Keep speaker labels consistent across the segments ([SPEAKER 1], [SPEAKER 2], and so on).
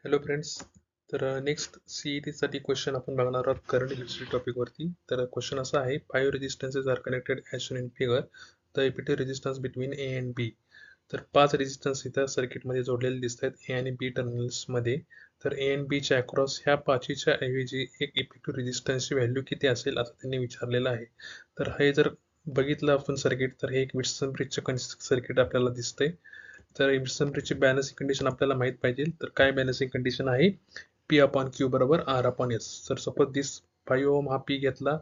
[SPEAKER 1] Hello friends. तर next साठी question आपण बघणार आहोत करंट हिस्ट्री टॉपिकवरती. तर क्वेश्चन असा आहे, 5 resistances are connected as shown in figure. The effective resistance between A and B. तर 5 रेजिस्टन्स इथं सर्किटमध्ये जोडलेले दिसत आहेत ए आणि बी टर्मिनल्समध्ये. तर ए अँड बीच्या अक्रॉस ह्या पाचीच्या ऐवजी एक इफेक्टिव्ह रेजिस्टन्सची व्हॅल्यू किती असेल असं त्यांनी विचारलेलं आहे. तर हे जर बघितलं आपण सर्किट, तर हे एक विल्सन ब्रिजचं सर्किट आपल्याला दिसतंय. तर विल्सन ब्रिजची बॅलन्सिंग कंडिशन आपल्याला माहित पाहिजे. तर काय बॅलन्सिंग कंडिशन आहे? पी अपॉन क्यू बरोबर आर अपॉन एस. तर सपोज दिस 5 ओम हा पी घेतला,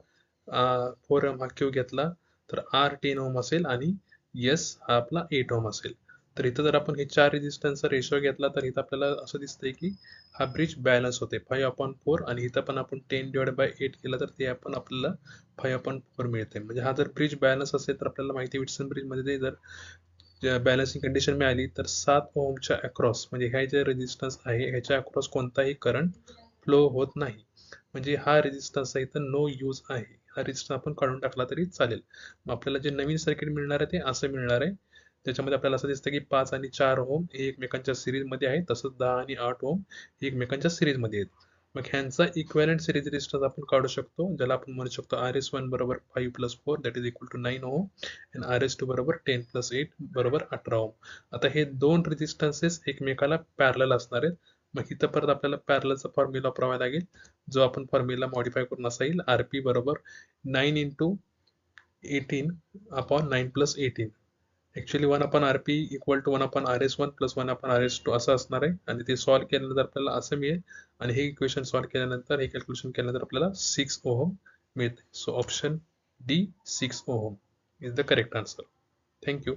[SPEAKER 1] 4 ओम हा क्यू घेतला, तर आर 10 ओम असेल आणि एस हा आपला 8 ओम असेल. तर इथं जर आपण हे 4 रेजिस्टन्सचा रेशो घेतला, तर इथं आपल्याला असं दिसतंय की हा ब्रिज बॅलन्स होते 5/4. आणि इथं पण आपण 10/8 केलं, तर ते आपण आपल्याला 5/4 मिळते. म्हणजे हा जर ब्रिज बॅलन्स असेल, तर आपल्याला माहिती आहे विल्सन ब्रिजमध्ये जर बॅलन्सिंग कंडिशन मिळाली, तर 7 ओमच्या अक्रॉस म्हणजे ह्या जे रेजिस्टन्स आहे ह्याच्या अक्रॉस कोणताही करंट फ्लो होत नाही. म्हणजे हा रेजिस्टन्स इथं नो यूज आहे. हा रेजिस्टन्स आपण काढून टाकला तरी चालेल. मग आपल्याला जे नवीन सर्किट मिळणार आहे ते असं मिळणार आहे. त्याच्यामध्ये आपल्याला असं दिसतं की 5 आणि 4 ओम हे एकमेकांच्या सिरीजमध्ये आहेत, तसंच 10 आणि 8 ओम हे एकमेकांच्या सिरीजमध्ये आहेत. मग ह्यांचा इक्विव्हॅलेंट सिरीज रेजिस्टन्स आपण काढू शकतो, ज्याला आपण म्हणू शकतो RS1 बरोबर 5 + 4 दॅट इज इक्वल टू 9 ओम आणि RS2 बरोबर 10 + 8 बरोबर 18 ओम. आता हे दोन रेजिस्टन्सेस एकमेकाला पॅरलल असणार आहेत. मग इथं परत आपल्याला पॅरललचा फॉर्म्युला वापरावा लागेल, जो आपण फॉर्म्युला मॉडिफाय करून असा येईल RP बरोबर 9 × 18 upon 9 + 18. Actually 1/RP equal to 1/RS1 + 1/RS2 असं असणार आहे. आणि ते सॉल्व्ह केल्यानंतर आपल्याला असं मिळेल. आणि हे इक्वेशन सॉल्व्ह केल्यानंतर, हे कॅल्क्युलेशन केल्यानंतर आपल्याला 6 ओहम मिळते. So option D 6 ohm is the correct answer. Thank you.